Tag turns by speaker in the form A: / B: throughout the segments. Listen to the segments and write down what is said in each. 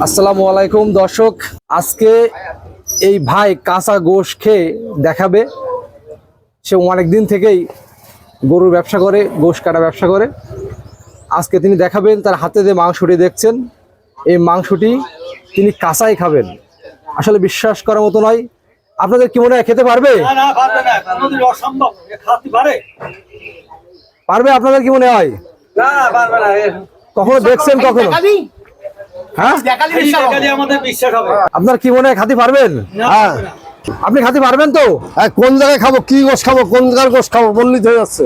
A: আসসালামু আলাইকুম দর্শক, আজকে এই ভাই কাঁচা গোশ খেয়ে দেখাবে। সে অনেকদিন থেকেই গরুর ব্যবসা করে, গোশ কাটা ব্যবসা করে। আজকে তিনি দেখাবেন তার হাতে যে মাংসটি দেখছেন, এই মাংসটি তিনি কাঁচাই খাবেন। আসলে বিশ্বাস করার মতো নয়। আপনাদের কি মনে হয় খেতে পারবে? পারবে? আপনাদের কি মনে হয়? কখনো দেখছেন? কখনো? হ্যাঁ, আপনার কি মনে হয় খাতি পারবেন? হ্যাঁ, আপনি খাতি পারবেন তো?
B: কোন জায়গায় খাবো, কি গোশ খাবো, কোন জায়গার গোশ খাবো বললি হয়ে যাচ্ছে।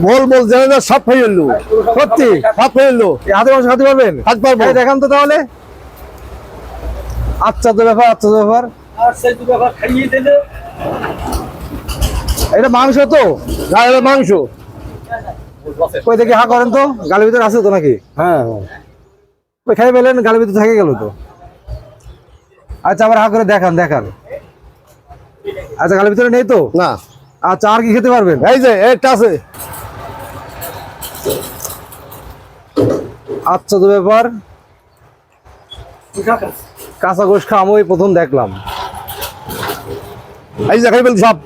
B: বল জেনে না, সব হয়ে এলো।
A: সত্যি
B: সব হয়ে এলো।
A: হাতে মাংস খাতে পারবেন?
B: খাতে পারবো।
A: দেখান তো তাহলে। আচ্ছা তো ব্যাপার, আচ্ছা তো ব্যাপার। এটা মাংস তো?
B: মাংস
A: কই দেখি, হা করেন তো। গালের ভিতরে আছে তো নাকি?
B: হ্যাঁ,
A: ওই খাই পেলেন, গালের ভিতরে থেকে গেল তো। আচ্ছা, আবার হা করে দেখান দেখান। আচ্ছা, গালের ভিতরে নেই তো?
B: না।
A: আচ্ছা, আর কি খেতে পারবেন?
B: এই যে এটা আছে।
A: আচ্ছা তো ব্যাপার। কাঁচা গোশ খাওয়া আমি প্রথম দেখলাম।
B: এই যে খাই বলছি সব।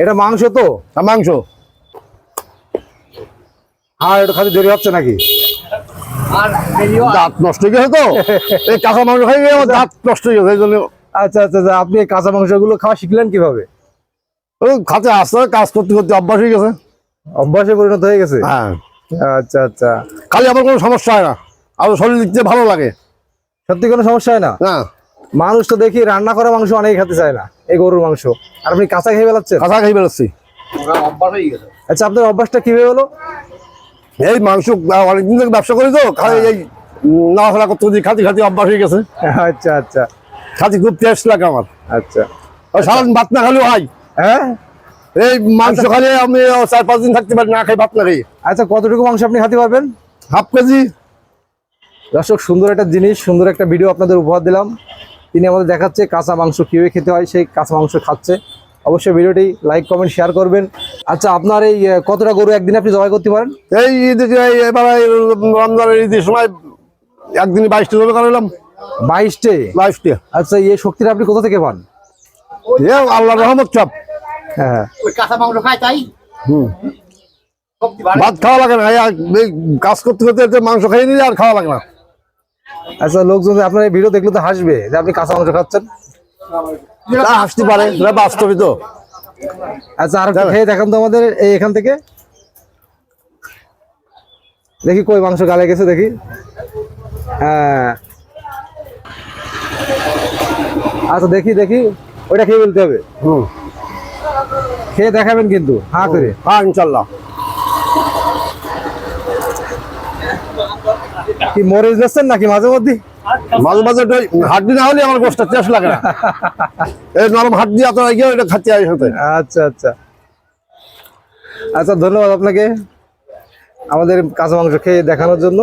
A: এটা মাংস তো?
B: মাংস।
A: হ্যাঁ, এটা খাতে দেরি হচ্ছে নাকি?
B: দাঁত নষ্ট হয়ে গেছে তো। এই কাঁচা মাংস খাই গিয়ে আমার দাঁত নষ্ট হয়ে গেছে, এই জন্য।
A: আচ্ছা আচ্ছা, আপনি এই কাঁচা মাংসগুলো খাওয়া শিখলেন কিভাবে?
B: খাতে আসতে কাজ করতে করতে অভ্যাস হয়ে গেছে।
A: অভ্যাসে পরিণত হয়ে গেছে?
B: হ্যাঁ।
A: আচ্ছা আচ্ছা।
B: খালি আমার কোনো সমস্যা হয় না, আমার শরীর দিতে ভালো লাগে।
A: সত্যি কোনো সমস্যা হয় না?
B: না।
A: মানুষ তো দেখি রান্না করা মাংস অনেকে খেতে চায় না, এই গরুর মাংস। আর আপনি কাঁচা খেয়ে বেলাচ্ছেন?
B: কাঁচা খাই বেরোচ্ছি।
A: আচ্ছা, আপনার অভ্যাসটা কিভাবে হলো?
B: এই মাংস অনেকদিন থেকে ব্যবসা করি তো, খালি এই নাড়াচাড়া করতে করতে খাতি খাতি অভ্যাস হয়ে গেছে।
A: আচ্ছা আচ্ছা।
B: খাতি খুব টেস্ট লাগে আমার।
A: আচ্ছা,
B: সারাদিন ভাত না খালি হয়।
A: হ্যাঁ,
B: এই মাংস খালি আমি 4-5 দিন থাকতে পারি না খাই, ভাত না খাই।
A: আচ্ছা, কতটুকু মাংস আপনি খাতে পারবেন?
B: Half KG.
A: দর্শক, সুন্দর একটা জিনিস, সুন্দর একটা ভিডিও আপনাদের উপহার দিলাম। তিনি আমাদের দেখাচ্ছে কাঁচা মাংস কিভাবে খেতে হয়, সেই কাঁচা মাংস খাচ্ছে। অবশ্যই ভিডিওটি লাইক কমেন্ট শেয়ার করবেন। আচ্ছা, আপনার এই কতটা গরু একদিন আপনি জবাই করতে পারেন?
B: এই এবার রমজানের ঈদের সময় একদিন 22টা জবে করালাম।
A: 22টে? আচ্ছা, এই শক্তিটা আপনি কোথা থেকে পান?
B: আল্লাহর রহমত সব।
A: হ্যাঁ,
C: কাঁচা মাংস খায় তাই।
B: ভাত খাওয়া লাগে না, এই কাজ করতে করতে মাংস খাই নিলে আর খাওয়া লাগে না।
A: আচ্ছা, লোকজন আপনার এই ভিডিও দেখলে তো হাসবে যে আপনি কাঁচা মাংস খাচ্ছেন।
B: হাসতে পারে, বাস্তবিক তো।
A: আচ্ছা, আর খেয়ে দেখান তো আমাদের এখান থেকে। দেখি কই মাংস গালে গেছে, দেখি। হ্যাঁ, আচ্ছা, দেখি দেখি, ওইটা খেয়ে বলতে হবে। খেয়ে দেখাবেন কিন্তু, হ্যাঁ করে।
B: হ্যাঁ, ইনশাল্লাহ।
A: কি মরিচ দিচ্ছেন নাকি মাঝে মধ্যে?
B: মাঝে মাঝে হাড্ডি না হলে আমার গোষ্ঠটা টেস্ট লাগে না। এই নরম হাড্ডি এত গিয়ে ওইটা খাচ্ছি আর সাথে।
A: আচ্ছা আচ্ছা আচ্ছা, ধন্যবাদ আপনাকে আমাদের কাঁচা মাংস খেয়ে দেখানোর জন্য।